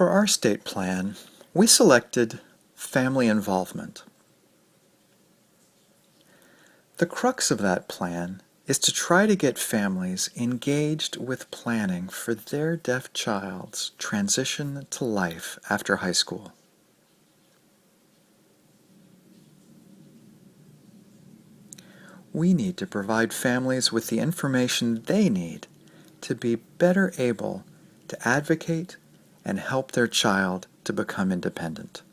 For our state plan, we selected family involvement. The crux of that plan is to try to get families engaged with planning for their deaf child's transition to life after high school. We need to provide families with the information they need to be better able to advocate and help their child to become independent.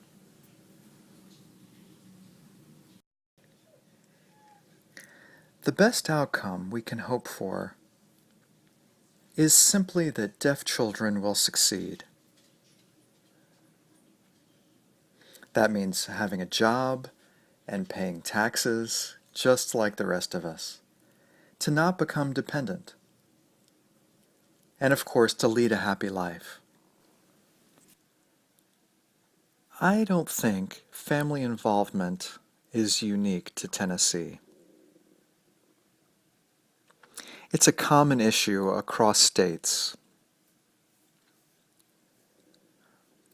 The best outcome we can hope for is simply that deaf children will succeed. That means having a job and paying taxes just like the rest of us, to not become dependent, and of course to lead a happy life. I don't think family involvement is unique to Tennessee. It's a common issue across states.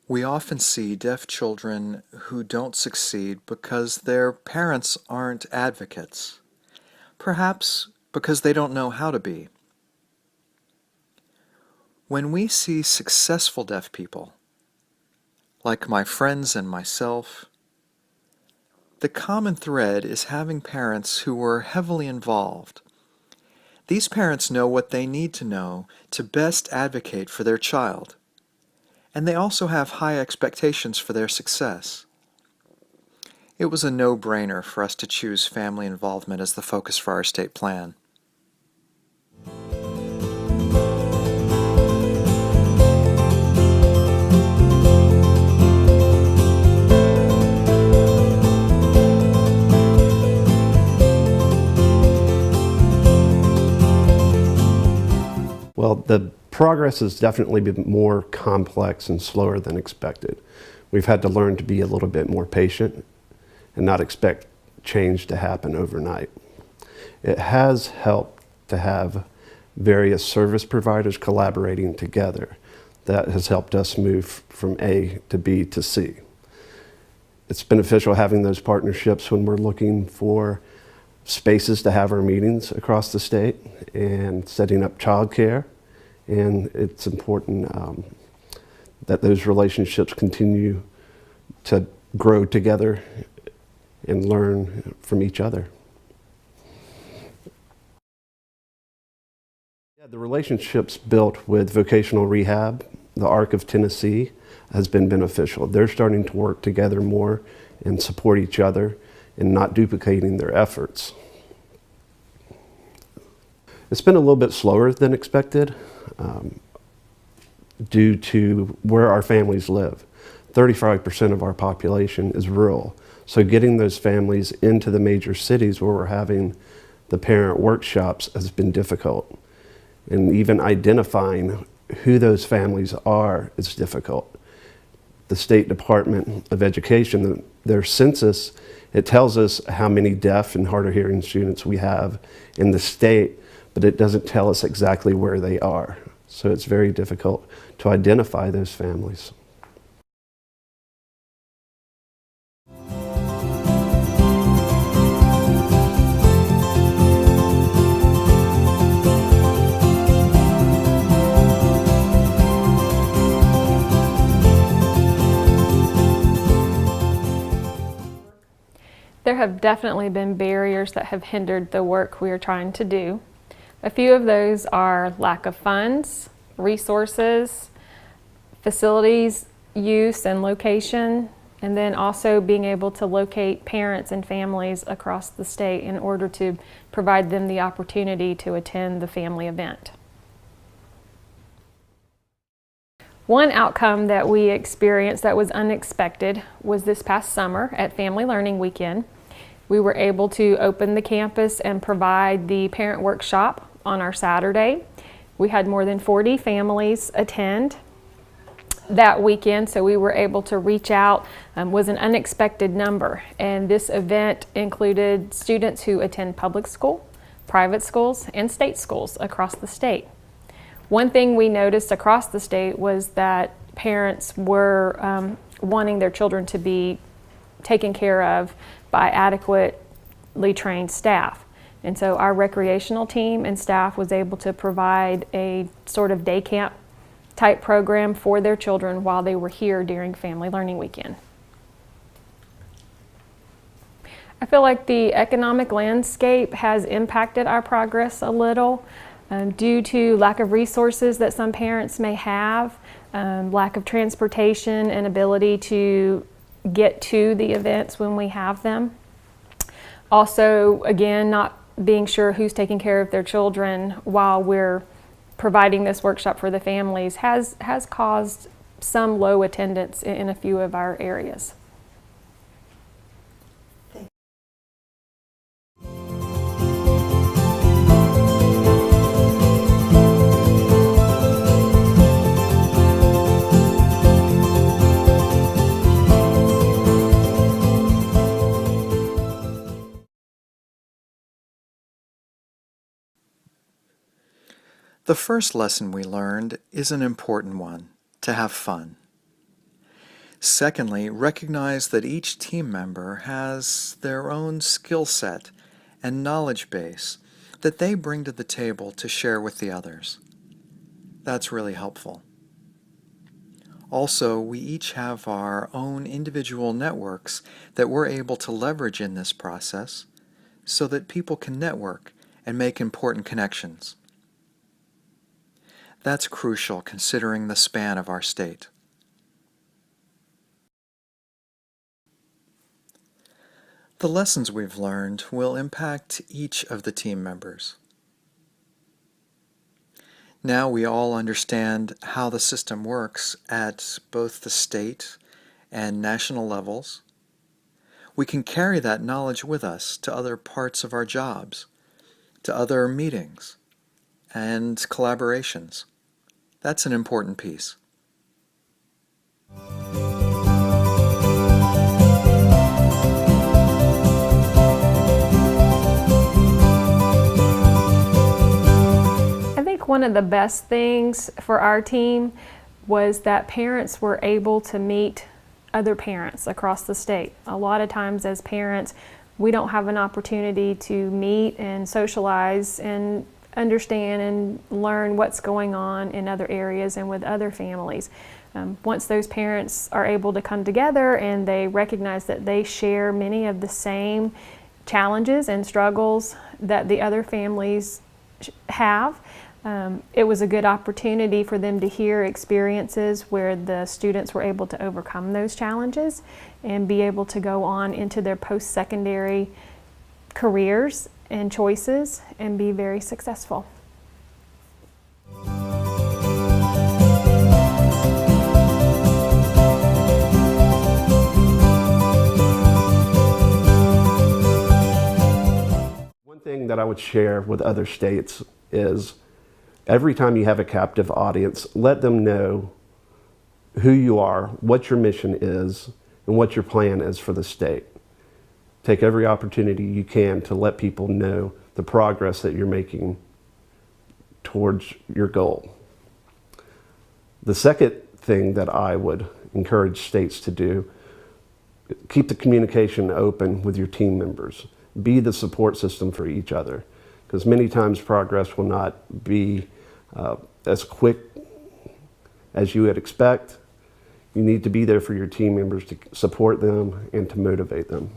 We often see deaf children who don't succeed because their parents aren't advocates, perhaps because they don't know how to be. When we see successful deaf people, like my friends and myself, the common thread is having parents who were heavily involved. These parents know what they need to know to best advocate for their child, and they also have high expectations for their success. It was a no-brainer for us to choose family involvement as the focus for our state plan. Well, the progress has definitely been more complex and slower than expected. We've had to learn to be a little bit more patient and not expect change to happen overnight. It has helped to have various service providers collaborating together. That has helped us move from A to B to C. It's beneficial having those partnerships when we're looking for spaces to have our meetings across the state and setting up childcare. And it's important that those relationships continue to grow together and learn from each other. Yeah, the relationships built with vocational rehab, the ARC of Tennessee, has been beneficial. They're starting to work together more and support each other and not duplicating their efforts. It's been a little bit slower than expected due to where our families live. 35% of our population is rural, so getting those families into the major cities where we're having the parent workshops has been difficult. And even identifying who those families are is difficult. The State Department of Education, their census, it tells us how many deaf and hard of hearing students we have in the state, but it doesn't tell us exactly where they are. So it's very difficult to identify those families. There have definitely been barriers that have hindered the work we are trying to do. A few of those are lack of funds, resources, facilities use and location, and then also being able to locate parents and families across the state in order to provide them the opportunity to attend the family event. One outcome that we experienced that was unexpected was this past summer at Family Learning Weekend. We were able to open the campus and provide the parent workshop on our Saturday. We had more than 40 families attend that weekend, so we were able to reach out. Was an unexpected number, and this event included students who attend public school, private schools, and state schools across the state. One thing we noticed across the state was that parents were wanting their children to be taken care of by adequately trained staff. And so our recreational team and staff was able to provide a sort of day camp type program for their children while they were here during Family Learning Weekend. I feel like the economic landscape has impacted our progress a little due to lack of resources that some parents may have, lack of transportation and ability to get to the events when we have them. Also, again, not being sure who's taking care of their children while we're providing this workshop for the families has caused some low attendance in a few of our areas. The first lesson we learned is an important one: to have fun. Secondly, recognize that each team member has their own skill set and knowledge base that they bring to the table to share with the others. That's really helpful. Also, we each have our own individual networks that we're able to leverage in this process so that people can network and make important connections. That's crucial considering the span of our state. The lessons we've learned will impact each of the team members. Now we all understand how the system works at both the state and national levels. We can carry that knowledge with us to other parts of our jobs, to other meetings and collaborations. That's an important piece. I think one of the best things for our team was that parents were able to meet other parents across the state. A lot of times as parents, we don't have an opportunity to meet and socialize and understand and learn what's going on in other areas and with other families. Once those parents are able to come together and they recognize that they share many of the same challenges and struggles that the other families have, it was a good opportunity for them to hear experiences where the students were able to overcome those challenges and be able to go on into their post-secondary careers and choices and be very successful. One thing that I would share with other states is every time you have a captive audience, let them know who you are, what your mission is, and what your plan is for the state. Take every opportunity you can to let people know the progress that you're making towards your goal. The second thing that I would encourage states to do, keep the communication open with your team members. Be the support system for each other, because many times progress will not be as quick as you would expect. You need to be there for your team members to support them and to motivate them.